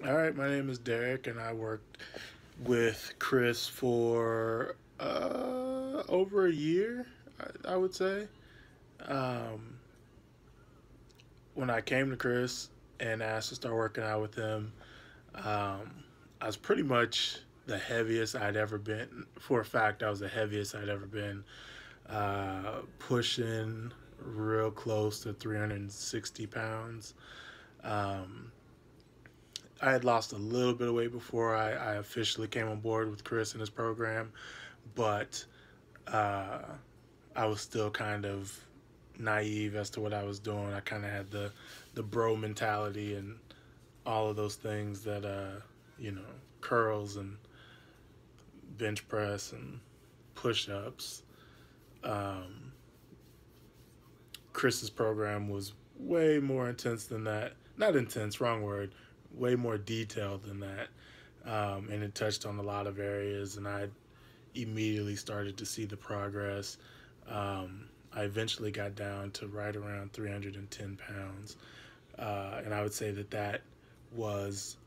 All right, my name is Derek, and I worked with Chris for over a year, I would say. Um, when I came to Chris and asked to start working out with him, um, I was pretty much the heaviest I'd ever been. For a fact, I was the heaviest I'd ever been, pushing real close to 360 pounds. Um, I had lost a little bit of weight before I officially came on board with Chris and his program, but uh, I was still kind of naive as to what I was doing. I kind of had the bro mentality and all of those things that you know, curls and bench press and push ups. Um, Chris's program was way more intense than that. Not intense, wrong word. Way more detailed than that. And it touched on a lot of areas, and I immediately started to see the progress. I eventually got down to right around 310 pounds. And I would say that that was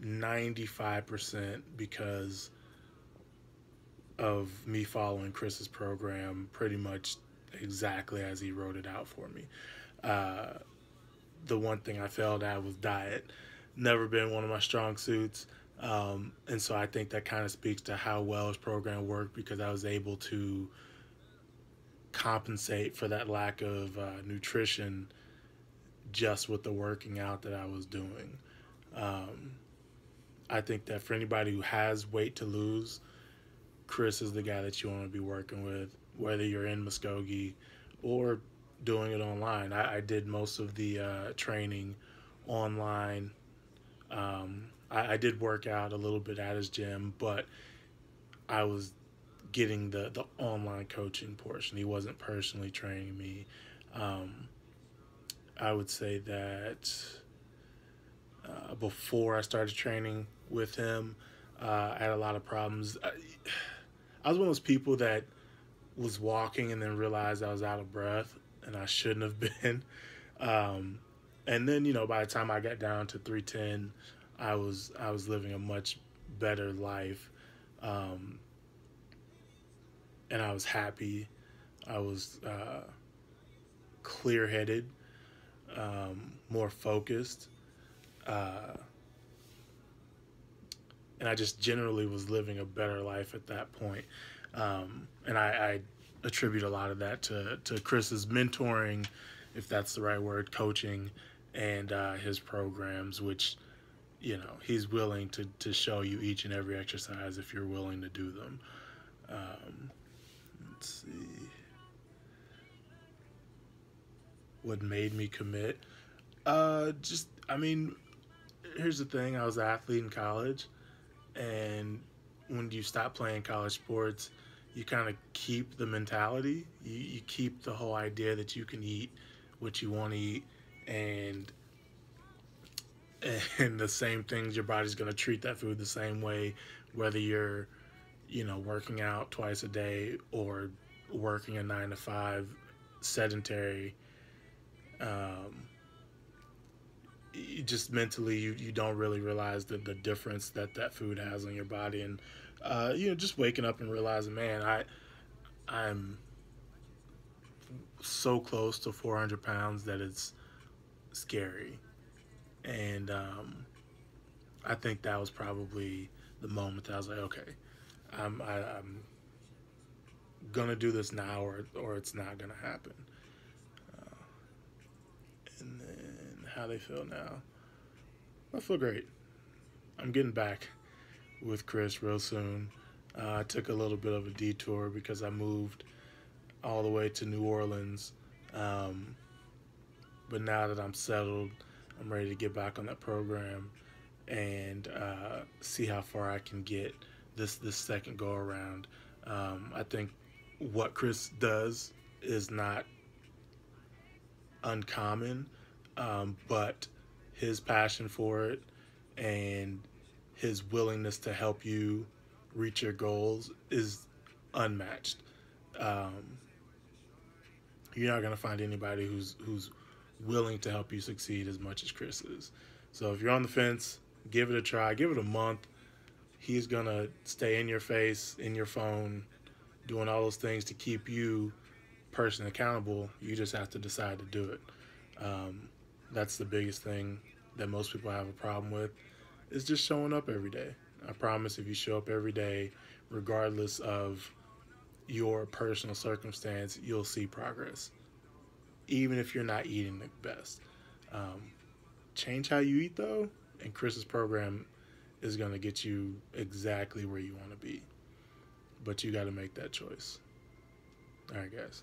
95% because of me following Chris's program pretty much exactly as he wrote it out for me. Uh, the one thing I failed at was diet. Never been one of my strong suits. And so I think that kind of speaks to how well his program worked because I was able to compensate for that lack of nutrition just with the working out that I was doing. Um, I think that for anybody who has weight to lose, Chris is the guy that you want to be working with, whether you're in Muskogee or doing it online. I did most of the training online. I did work out a little bit at his gym, but I was getting the online coaching portion. He wasn't personally training me. Um, I would say that before I started training with him, I had a lot of problems. I was one of those people that was walking and then realized I was out of breath and I shouldn't have been. Um, and then by the time I got down to 310, I was living a much better life, um, and I was happy. I was clear headed, more focused, uh, and I just generally was living a better life at that point. And I attribute a lot of that to Chris's mentoring, if that's the right word, coaching, and his programs, which he's willing to show you each and every exercise if you're willing to do them. Um, let's see what made me commit. Just I mean, here's the thing: I was an athlete in college, and when you stop playing college sports, you kind of keep the mentality. You keep the whole idea that you can eat what you want to eat, and and the same things your body's going to treat that food the same way, whether you're working out twice a day or working a 9 to 5 sedentary. Um, you just mentally you don't really realize the difference that food has on your body, and just waking up and realizing, man, I'm so close to 400 pounds that it's scary. And I think that was probably the moment that I was like, okay, I'm gonna do this now, or it's not gonna happen. Uh, and then how they feel now? I feel great. I'm getting back with Chris real soon. I took a little bit of a detour because I moved all the way to New Orleans. Um, but now that I'm settled, I'm ready to get back on that program and see how far I can get this second go around. I think what Chris does is not uncommon, but his passion for it and his willingness to help you reach your goals is unmatched. Um, you're not gonna find anybody who's willing to help you succeed as much as Chris is. So if you're on the fence, give it a try. Give it a month. He's gonna stay in your face, in your phone, doing all those things to keep you personally accountable. You just have to decide to do it. Um, that's the biggest thing that most people have a problem with, is just showing up every day. I promise if you show up every day, regardless of your personal circumstance, you'll see progress, even if you're not eating the best. Um, Change how you eat, though, and Chris's program is going to get you exactly where you want to be. But you got to make that choice. All right, guys.